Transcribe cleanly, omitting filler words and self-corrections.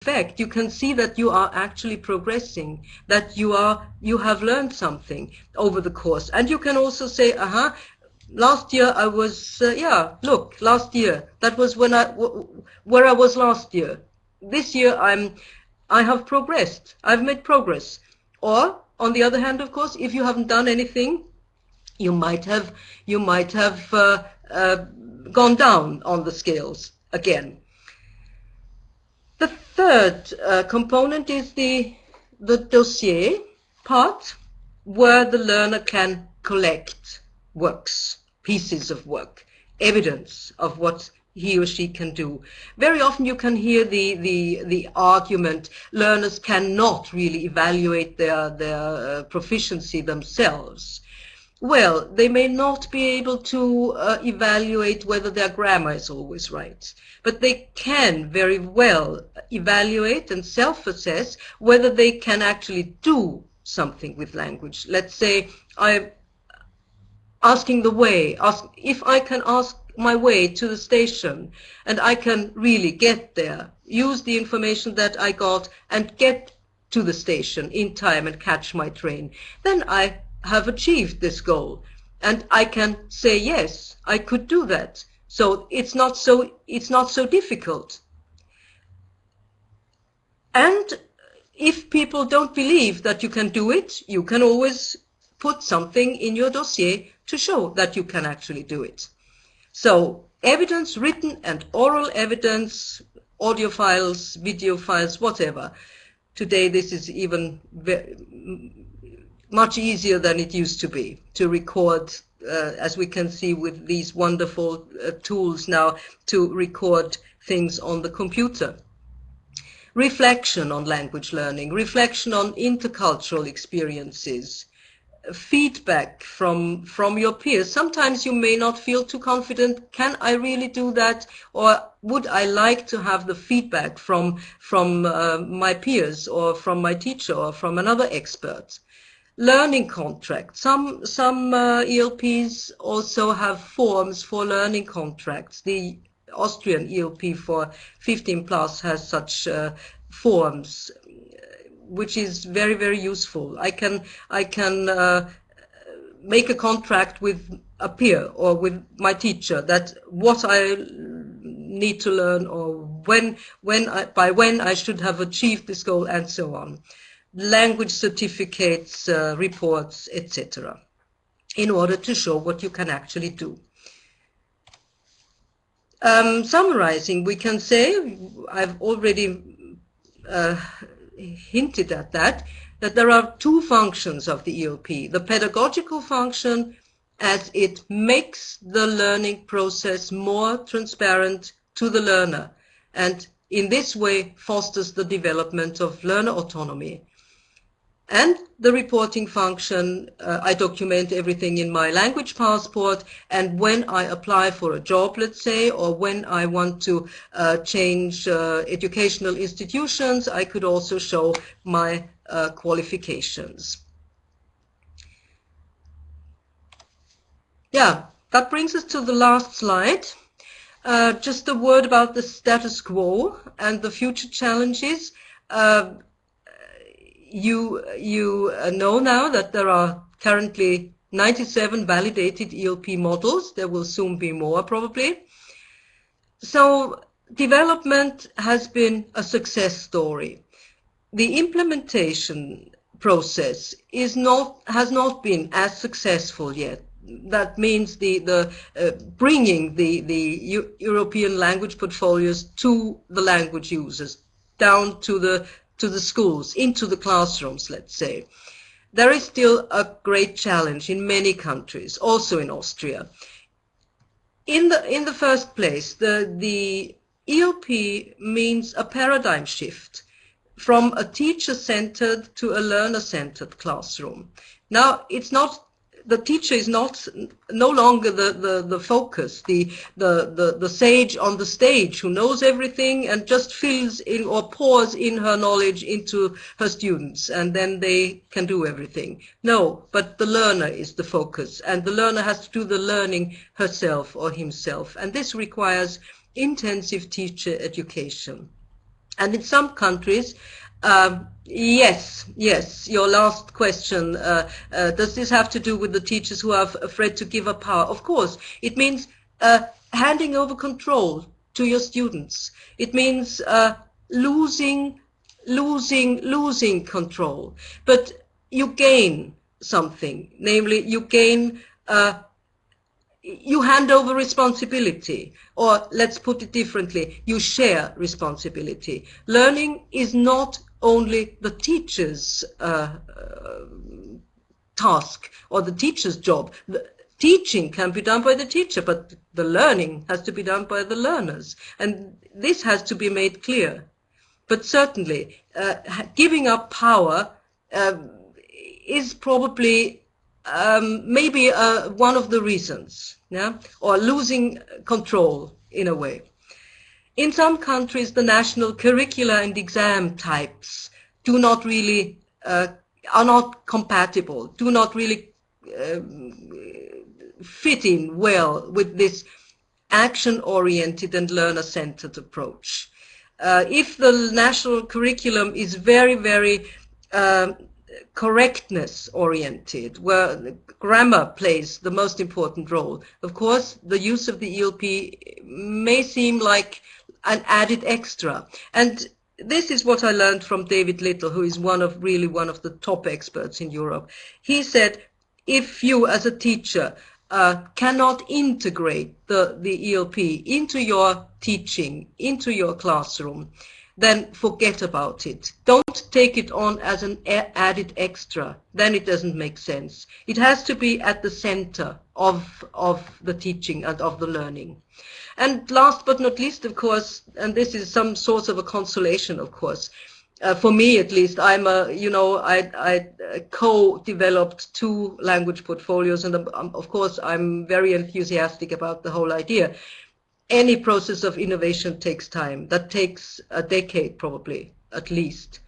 effect, you can see that you are actually progressing, that you have learned something over the course. And you can also say, last year I was, look, last year, that was where I was last year. This year I have progressed, I've made progress. Or, on the other hand, of course, if you haven't done anything, you might have gone down on the scales again. The third component is the dossier part, where the learner can collect works, pieces of work, evidence of what he or she can do. Very often you can hear the argument, learners cannot really evaluate their proficiency themselves. Well, they may not be able to evaluate whether their grammar is always right, but they can very well evaluate and self-assess whether they can actually do something with language. Let's say I'm asking the way, if I can ask my way to the station and I can really get there, use the information that I got and get to the station in time and catch my train, then I have achieved this goal, and I can say, yes, I could do that. So it's not so difficult. And if people don't believe that you can do it, you can always put something in your dossier to show that you can actually do it. So evidence, written and oral evidence, audio files, video files, whatever. Today this is even much easier than it used to be to record, as we can see with these wonderful tools now, to record things on the computer. Reflection on language learning, reflection on intercultural experiences, feedback from your peers. Sometimes you may not feel too confident. Can I really do that? Or would I like to have the feedback from my peers or from my teacher or from another expert? Learning contracts. Some ELPs also have forms for learning contracts. The Austrian ELP for 15 plus has such forms, which is very, very useful. I can make a contract with a peer or with my teacher that what I need to learn, or by when I should have achieved this goal, and so on. Language certificates, reports, etc., in order to show what you can actually do. Summarizing, we can say, I've already hinted at that there are two functions of the ELP. The pedagogical function, as it makes the learning process more transparent to the learner, and in this way fosters the development of learner autonomy. And the reporting function, I document everything in my language passport, and when I apply for a job, let's say, or when I want to change educational institutions, I could also show my qualifications. Yeah, that brings us to the last slide. Just a word about the status quo and the future challenges. You know now that there are currently 97 validated ELP models. There will soon be more, probably. So development has been a success story. The implementation process has not been as successful yet. That means bringing the European language portfolios to the language users, down to the schools, into the classrooms, let's say. There is still a great challenge in many countries, also in Austria. In the first place, the ELP means a paradigm shift from a teacher-centered to a learner-centered classroom. Now, the teacher is no longer the focus, the sage on the stage who knows everything and just fills in or pours in her knowledge into her students, and then they can do everything. No, but the learner is the focus, and the learner has to do the learning herself or himself, and this requires intensive teacher education. And in some countries, yes, your last question, does this have to do with the teachers who are afraid to give up power? Of course, it means handing over control to your students. It means losing control. But you gain something, namely you gain you hand over responsibility, or let's put it differently, you share responsibility. Learning is not only the teacher's task or the teacher's job. The teaching can be done by the teacher, but the learning has to be done by the learners. And this has to be made clear. But certainly, giving up power is probably maybe one of the reasons, yeah, or losing control in a way. In some countries, the national curricula and exam types do not really are not compatible, do not really fit in well with this action-oriented and learner-centered approach. If the national curriculum is very, very correctness oriented, where grammar plays the most important role, of course the use of the ELP may seem like an added extra. And this is what I learned from David Little, who is really one of the top experts in Europe. He said, if you as a teacher cannot integrate the ELP into your teaching, into your classroom, then forget about it. Don't take it on as an added extra. Then it doesn't make sense. It has to be at the center of the teaching and of the learning. And last but not least, of course, and this is some source of a consolation, of course, for me at least, I co-developed 2 language portfolios, and of course I'm very enthusiastic about the whole idea. Any process of innovation takes time. That takes a decade probably, at least.